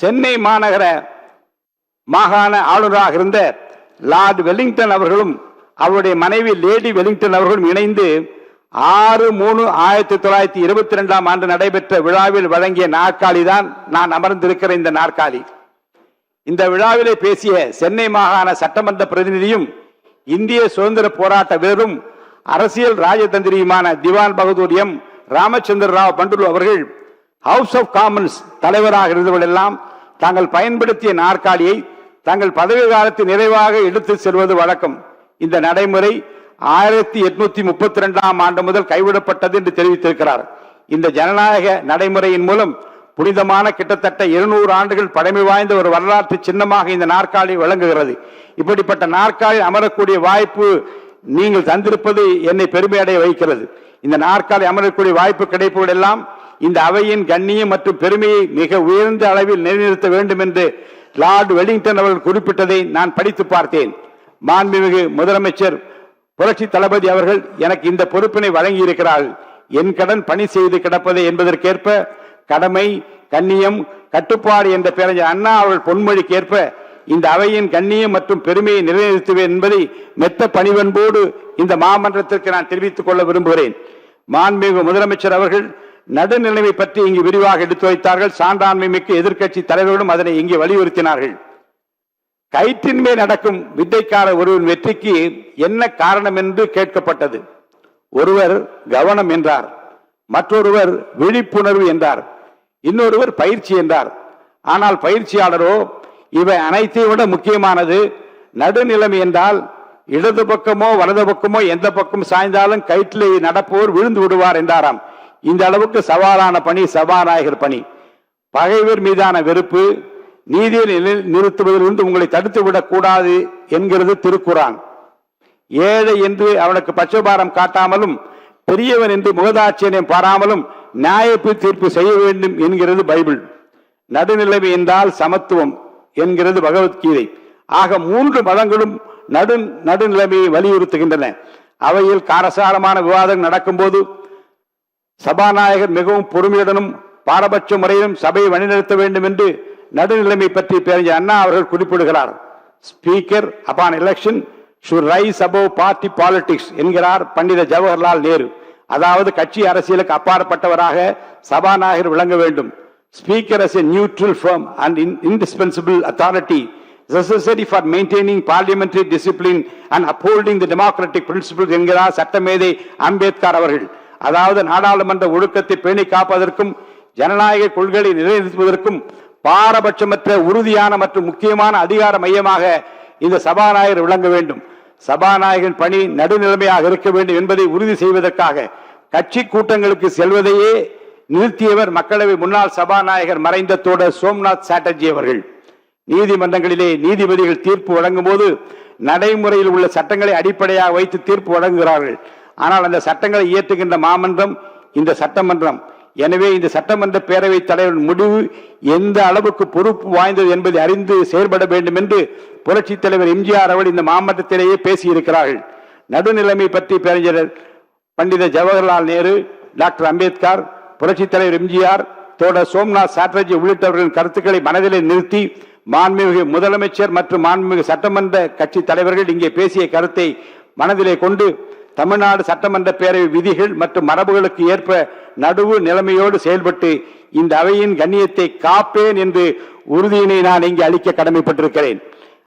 சென்னை மாகாண ஆளுநராக இருந்த லார்ட் வெலிங்டன் அவர்களும் அவருடைய மனைவி லேடி வெலிங்டன் அவர்களும் இணைந்து 6/3/1922 ஆண்டு நடைபெற்ற விழாவில் வழங்கிய நாற்காலி தான் நான் அமர்ந்திருக்கிற இந்த நாற்காலி. இந்த விழாவிலே பேசிய சென்னை மாகாண சட்டமன்ற பிரதிநிதியும் இந்திய சுதந்திர போராட்ட வீரரும் அரசியல் ராஜதந்திரியுமான திவான் பகதூர் எம் ராமச்சந்திர ராவ் பண்டுலு அவர்கள் ஹவுஸ் ஆஃப் காமன்ஸ் தலைவராக இருந்தவர்களெல்லாம் தாங்கள் பயன்படுத்திய நாற்காலியை தங்கள் பதவி காலத்தில் நிறைவாக எடுத்து செல்வது வழக்கம். இந்த நடைமுறை 1832 ஆண்டு முதல் கைவிடப்பட்டது என்று தெரிவித்திருக்கிறார். இந்த ஜனநாயக நடைமுறையின் மூலம் புனிதமான கிட்டத்தட்ட 200 ஆண்டுகள் பழமை வாய்ந்த ஒரு வரலாற்று சின்னமாக இந்த நாற்காலி விளங்குகிறது. இப்படிப்பட்ட நாற்காலி அமரக்கூடிய வாய்ப்பு நீங்கள் தந்திருப்பது என்னை பெருமையடைய வைக்கிறது. இந்த நாற்காலி அமரக்கூடிய வாய்ப்பு கிடைப்பது எல்லாம் இந்த அவையின் கண்ணியம் மற்றும் பெருமையை மிக உயர்ந்த அளவில் நிலைநிறுத்த வேண்டும் என்று லார்ட் வெலிங்டன் அவர்கள் குறிப்பிட்டதை நான் படித்து பார்த்தேன். மாண்புமிகு முதலமைச்சர் புரட்சி தளபதி அவர்கள் எனக்கு இந்த பொறுப்பினை வழங்கி இருக்கிறார்கள். என் கடன் பணி செய்து கிடப்பது என்பதற்கேற்ப கடமை, கண்ணியம், கட்டுப்பாடு என்ற பேரறிஞர் அண்ணா அவர்கள் பொன்மொழிக்கேற்ப இந்த அவையின் கண்ணியம் மற்றும் பெருமையை நிலைநிறுத்துவேன் என்பதை மெத்த பணிவன்போடு இந்த மாமன்றத்திற்கு நான் தெரிவித்துக் கொள்ள விரும்புகிறேன். மாண்புமிகு முதலமைச்சர் அவர்கள் நடுநிலைமை பற்றி இங்கு விரிவாக எடுத்து வைத்தார்கள். சான்றாண்மை மிக்க எதிர்க்கட்சி தலைவர்களும் அதனை இங்கே வலியுறுத்தினார்கள். கயிற்றின் மேல் நடக்கும் வித்தைக்கார ஒருவன் வெற்றிக்கு என்ன காரணம் என்று கேட்கப்பட்டது. ஒருவர் கவனம் என்றார், மற்றொருவர் விழிப்புணர்வு என்றார், இன்னொருவர் பயிற்சி என்றார். ஆனால் பயிற்சியாளரோ இவை அனைத்தை விட முக்கியமானது நடுநிலைமை என்றால் இடது பக்கமோ வலது பக்கமோ எந்த பக்கம் சாய்ந்தாலும் கயிற்றிலே நடப்போர் விழுந்து விடுவார் என்றாராம். இந்த அளவுக்கு சவாலான பணி சபாநாயகர் பணி. பகைவர் மீதான வெறுப்பு நீதியை நிறுத்துவதிலிருந்து உங்களை தடுத்து விடக் கூடாது என்கிறது திருக்குரான். ஏழை என்று அவனுக்கு பட்சபாரம் காட்டாமலும் பெரியவன் என்று முகதாட்சியம் பாராமலும் நியாய தீர்ப்பு செய்ய வேண்டும் என்கிறது பைபிள். நடுநிலைமை என்றால் சமத்துவம் என்கிறது பகவத்கீதை. ஆக 3 மதங்களும் நடுநிலைமையை வலியுறுத்துகின்றன. அவையில் காரசாரமான விவாதம் நடக்கும் போது சபாநாயகர் மிகவும் பொறுமையுடனும் பாரபட்ச முறையிலும் சபையை வழிநடத்த வேண்டும் என்று நடுநிலைமை பற்றி பேரறிஞர் அண்ணா அவர்கள் குறிப்பிடுகிறார். Speaker upon election should rise above party politics என்கிறார் பண்டித ஜவஹர்லால் நேரு. அதாவது கட்சி அரசியலுக்கு அப்பாற்பட்டவராக சபாநாயகர் விளங்க வேண்டும். Speaker as a neutral firm and indispensable authority necessary for maintaining parliamentary discipline and upholding the democratic principles என்கிறார் சட்டமேதை அம்பேத்கர் அவர்கள். அதாவது நாடாளுமன்ற ஒழுக்கத்தை பேணி காப்பதற்கும் ஜனநாயக கொள்கைகளை நிலைநிறுத்துவதற்கும் பாரபட்சமற்ற உறுதியான மற்றும் முக்கியமான அதிகார மையமாக இந்த சபாநாயகர் விளங்க வேண்டும். சபாநாயகன் பணி நடுநிலைமையாக இருக்க வேண்டும் என்பதை உறுதி செய்வதற்காக கட்சி கூட்டங்களுக்கு செல்வதையே நிறுத்தியவர் மக்களவை முன்னாள் சபாநாயகர் மறைந்த தோழர் சோம்நாத் சாட்டர்ஜி அவர்கள். நீதிமன்றங்களிலே நீதிபதிகள் தீர்ப்பு வழங்கும் போது நடைமுறையில் உள்ள சட்டங்களை அடிப்படையாக வைத்து தீர்ப்பு வழங்குகிறார்கள். ஆனால் அந்த சட்டங்களை இயற்றுகின்ற மாமன்றம் இந்த சட்டமன்றம். எனவே இந்த சட்டமன்ற பேரவைத் தலைவர் முடிவு எந்த அளவுக்கு பொறுப்பு வாய்ந்தது என்பதை அறிந்து செயல்பட வேண்டும் என்று புரட்சி தலைவர் எம்ஜிஆர் அவர்கள் இந்த மாமன்றத்திலேயே பேசியிருக்கிறார்கள். நடுநிலைமை பற்றி பேரறிஞர் பண்டித ஜவஹர்லால் நேரு, டாக்டர் அம்பேத்கர், புரட்சி தலைவர் எம்ஜிஆர், தோழர் சோம்நாத் சாட்டர்ஜி உள்ளிட்டவர்களின் கருத்துக்களை மனதிலே நிறுத்தி மாண்புமிகு முதலமைச்சர் மற்றும் மாண்புமிகு சட்டமன்ற கட்சி தலைவர்கள் இங்கே பேசிய கருத்தை மனதிலே கொண்டு தமிழ்நாடு சட்டமன்ற பேரவை விதிகள் மற்றும் மரபுகளுக்கு ஏற்ப நடுவு நிலைமையோடு செயல்பட்டு இந்த அவையின் கண்ணியத்தை காப்பேன் என்று உறுதியினை நான் இங்கே அளிக்க கடமைப்பட்டிருக்கிறேன்.